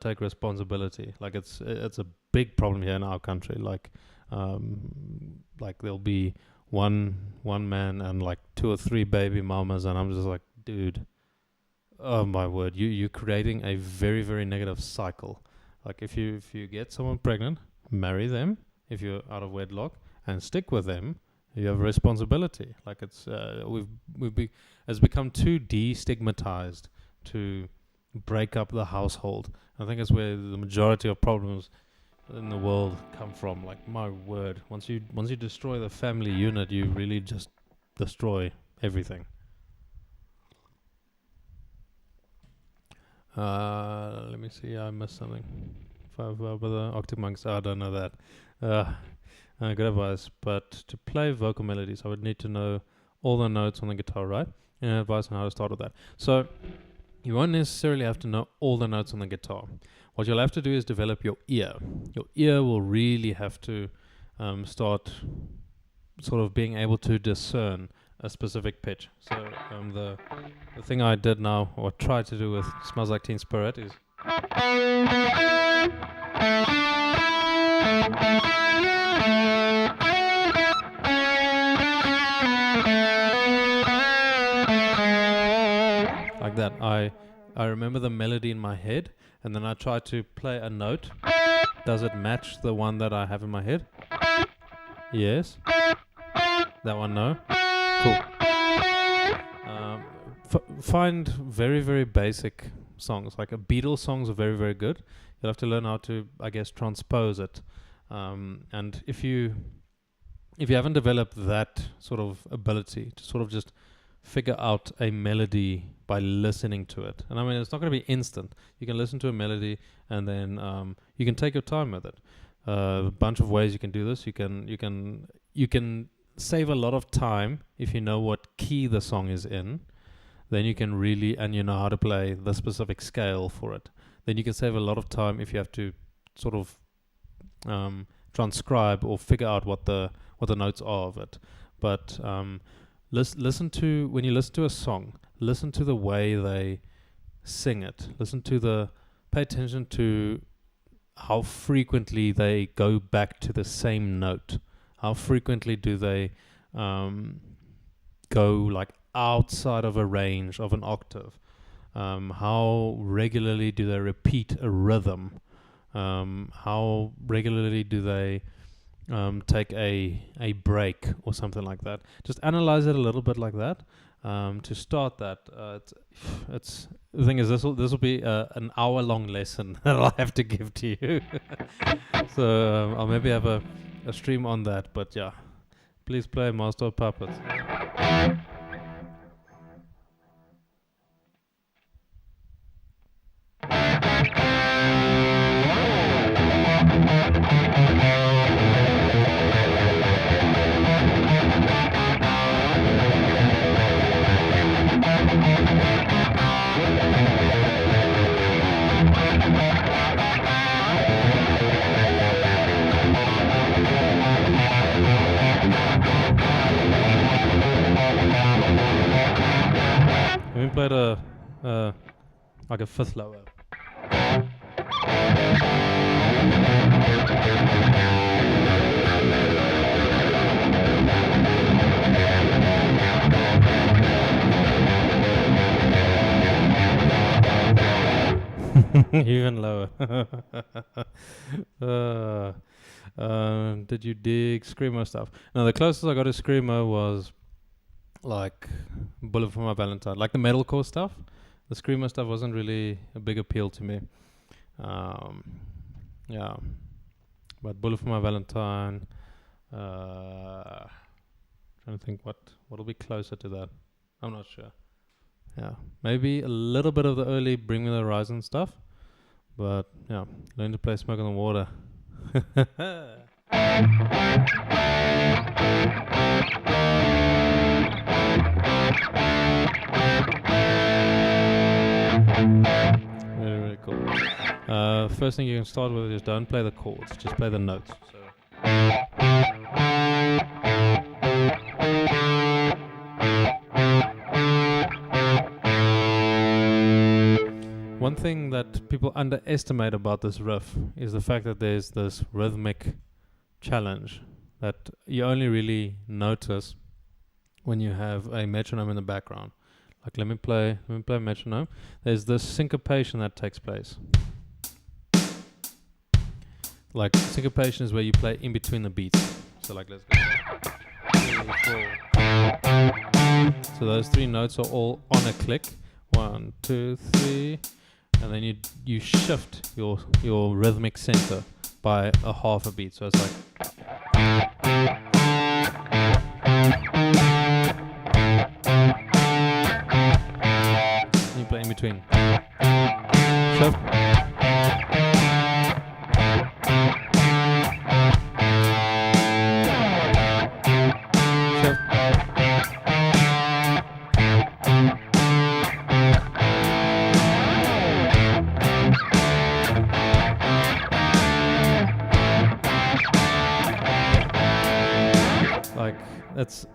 take responsibility. Like it's a big problem here in our country. Like there'll be one man and like 2 or 3 baby mamas, and I'm just like, dude, oh my word, you're creating a very, very negative cycle. Like if you get someone pregnant, marry them if you're out of wedlock and stick with them. You have a responsibility. Like it's has become too destigmatized to break up the household. I think it's where the majority of problems in the world come from. Like, my word, once you destroy the family unit, you really just destroy everything. Let me see, I missed something. With the Octomonks, I don't know that. Good advice, but to play vocal melodies, I would need to know all the notes on the guitar, right? And advice on how to start with that. So you won't necessarily have to know all the notes on the guitar. What you'll have to do is develop your ear. Your ear will really have to start sort of being able to discern a specific pitch. So the thing I did now, or tried to do with Smells Like Teen Spirit, is like that. I remember the melody in my head, and then I try to play a note. Does it match the one that I have in my head? Yes. That one, no. Cool. Find very, very basic songs. Like Beatles songs are very, very good. You'll have to learn how to, I guess, transpose it. And if you haven't developed that sort of ability to sort of just figure out a melody by listening to it, and I mean, it's not going to be instant. You can listen to a melody and then you can take your time with it. A bunch of ways you can do this. You can save a lot of time if you know what key the song is in. Then you can really, and you know how to play the specific scale for it. Then you can save a lot of time if you have to sort of transcribe or figure out what the notes are of it. But listen to, when you listen to a song, listen to the way they sing it. Pay attention to how frequently they go back to the same note. How frequently do they go like outside of a range of an octave? How regularly do they repeat a rhythm? How regularly do they take a break or something like that? Just analyze it a little bit like that. To start that, it's the thing is, this will be an hour-long lesson that I'll have to give to you. So I'll maybe have a stream on that. But yeah, please play Master of Puppets. We played like a fifth lower. Even lower. Did you dig screamo stuff? No, the closest I got to screamo was like Bullet for My Valentine, like the metalcore stuff. The screamo stuff wasn't really a big appeal to me. Yeah, but Bullet for My Valentine. Trying to think what'll be closer to that. I'm not sure. Yeah, maybe a little bit of the early Bring Me the Horizon stuff, but yeah, learn to play Smoke on the Water. Really, really cool. First thing you can start with is don't play the chords, just play the notes. So. One thing that people underestimate about this riff is the fact that there's this rhythmic challenge that you only really notice when you have a metronome in the background. Like let me play metronome. There's this syncopation that takes place. Like syncopation is where you play in between the beats. So like let's go. 3, 4. So those 3 notes are all on a click. 1, 2, 3. And then you shift your rhythmic center by a half a beat. So it's like you play in between. Shift.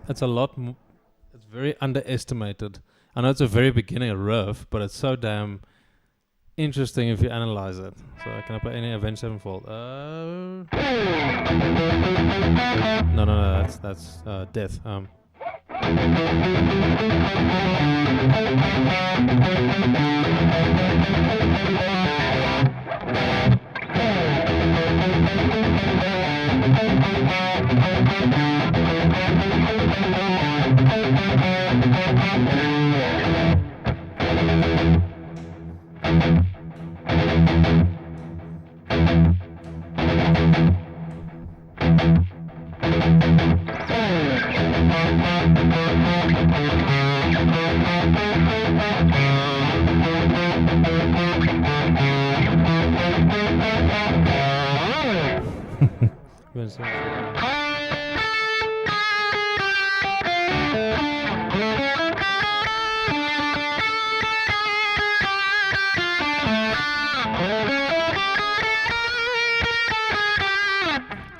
It's a lot. It's very underestimated. I know it's a very beginner riff, but it's so damn interesting if you analyze it. So can I play any Avenged Sevenfold? No. That's Death.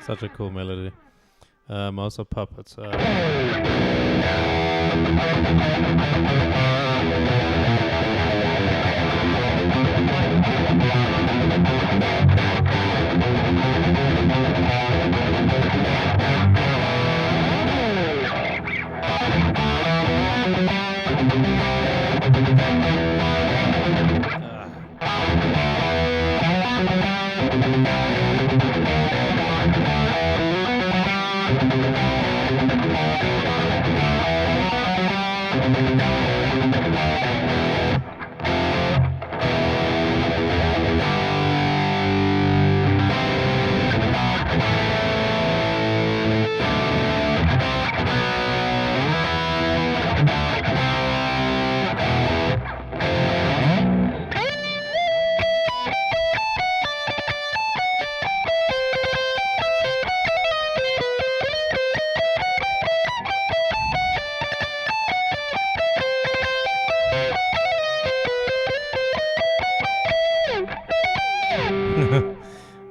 Such a cool melody. Also Puppets.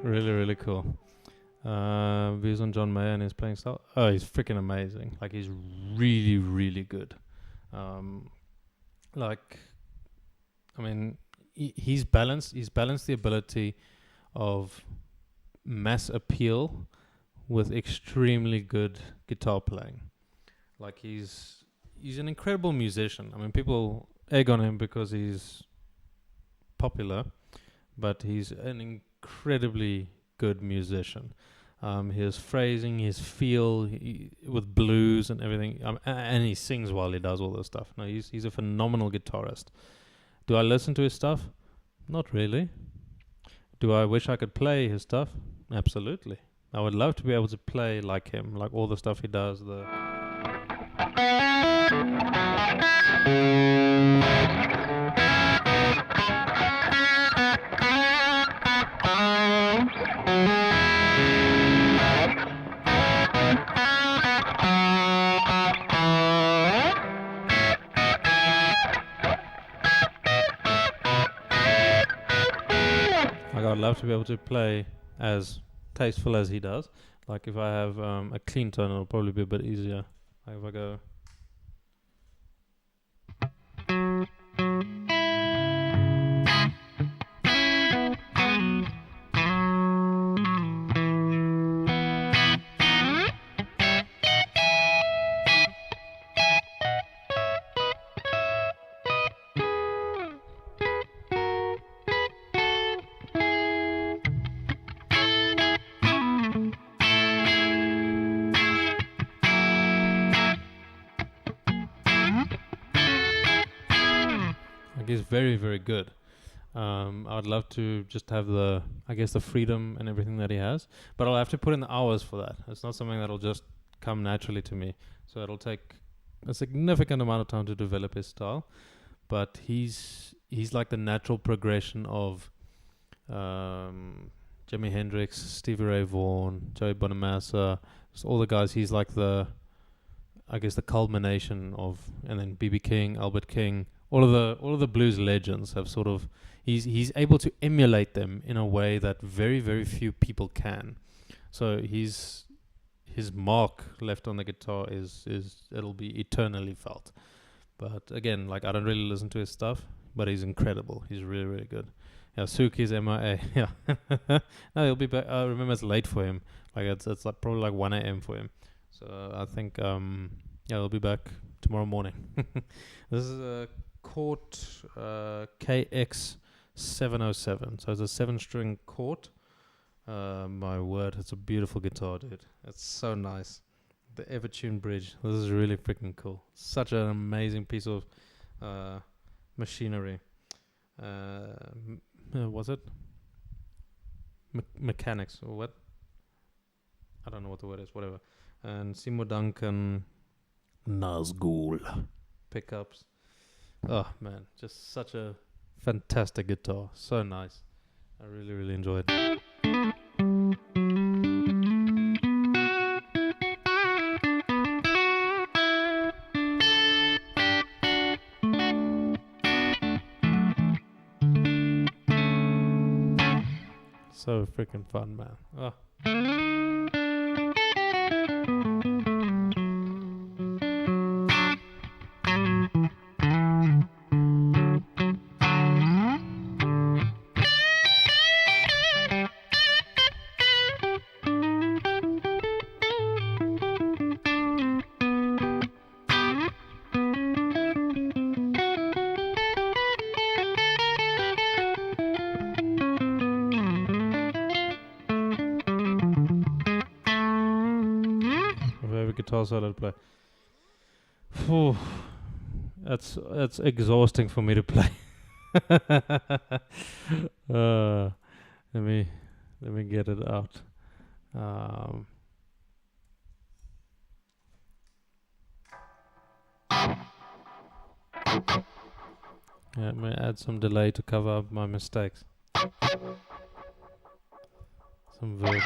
Really cool. Views on John Mayer and his playing style. Oh, he's freaking amazing. Like he's really good. Like, I mean, he's balanced the ability of mass appeal with extremely good guitar playing. Like he's an incredible musician. I mean, people egg on him because he's popular, but he's an incredibly good musician. His phrasing, his feel with blues and everything, and he sings while he does all this stuff. No, he's a phenomenal guitarist. Do I listen to his stuff? Not really. Do I wish I could play his stuff? Absolutely. I would love to be able to play like him, like all the stuff he does. I'd love to be able to play as tasteful as he does. Like if I have a clean tone, it'll probably be a bit easier. Like if I go. He's very, very good. I'd love to just have the freedom and everything that he has, but I'll have to put in the hours for that. It's not something that'll just come naturally to me. So it'll take a significant amount of time to develop his style. But he's like the natural progression of Jimi Hendrix, Stevie Ray Vaughan, Joey Bonamassa, just all the guys. He's like the culmination of, and then B.B. King, Albert King. All of the blues legends have sort of he's able to emulate them in a way that very, very few people can. So his mark left on the guitar is it'll be eternally felt. But again, like I don't really listen to his stuff, but he's incredible. He's really, really good. Yeah, Suki's MIA. Yeah, no, he'll be back. I remember it's late for him. Like it's like probably like 1 a.m. for him. So I think he'll be back tomorrow morning. This is a Cort KX 707. So it's a 7-string Cort. My word, it's a beautiful guitar, dude. It's so nice. The Evertune bridge. This is really freaking cool. Such an amazing piece of machinery. Was it? Mechanics or what? I don't know what the word is. Whatever. And Simo Duncan Nazgul pickups. Oh man, just such a fantastic guitar. So nice. I really, really enjoyed it. So freaking fun, man. Oh. Guitar solo to play. Whew. That's exhausting for me to play. Let me get it out. Yeah, let me add some delay to cover up my mistakes. Some verb.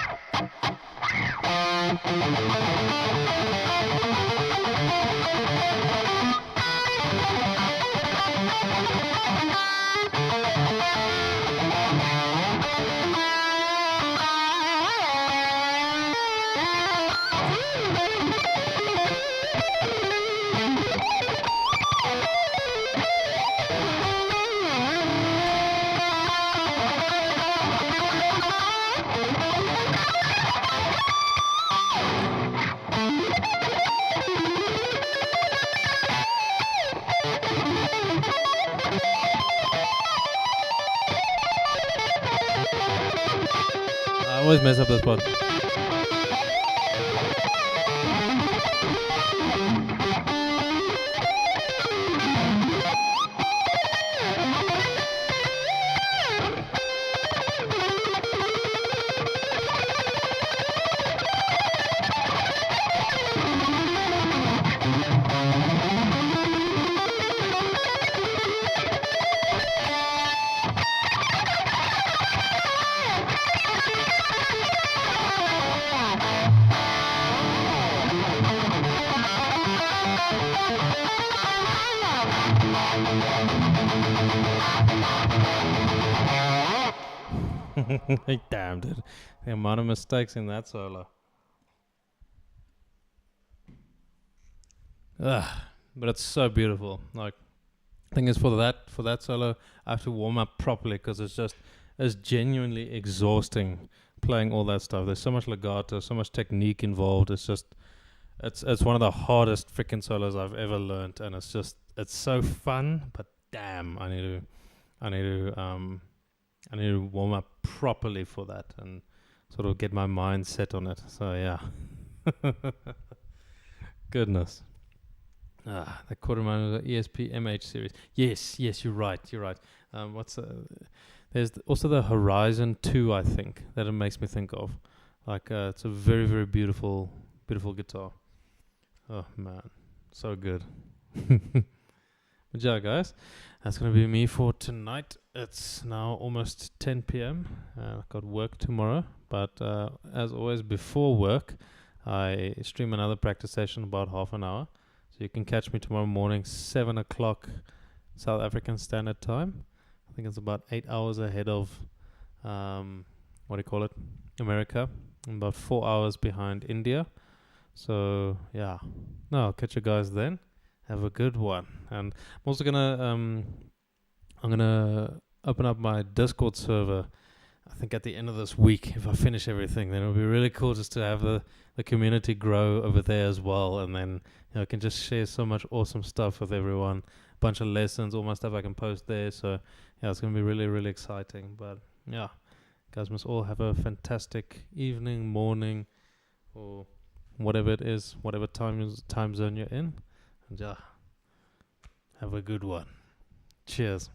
always mess up this part. Damn, dude. The amount of mistakes in that solo. Ugh, but it's so beautiful. Like, thing is, for that solo, I have to warm up properly because it's genuinely exhausting playing all that stuff. There's so much legato, so much technique involved. It's one of the hardest freaking solos I've ever learned, and it's so fun. But damn, I need to warm up properly for that and sort of get my mind set on it. So yeah, goodness. The quarter mine was the ESP MH series. Yes, you're right. There's also the Horizon 2, I think, that it makes me think of. Like, it's a very, very beautiful guitar. Oh man, so good. But yeah, guys, that's going to be me for tonight. It's now almost 10 p.m. I've got work tomorrow. But as always, before work, I stream another practice session about half an hour. So you can catch me tomorrow morning, 7 o'clock South African Standard Time. I think it's about 8 hours ahead of, America. And about 4 hours behind India. So, yeah. No, I'll catch you guys then. Have a good one. And I'm also I'm gonna open up my Discord server, I think at the end of this week, if I finish everything. Then it'll be really cool just to have the community grow over there as well. And then, I can just share so much awesome stuff with everyone. Bunch of lessons, all my stuff I can post there. So, yeah, it's going to be really, really exciting. But, yeah, guys must all have a fantastic evening, morning, or whatever it is, whatever time zone you're in. And, yeah, have a good one. Cheers.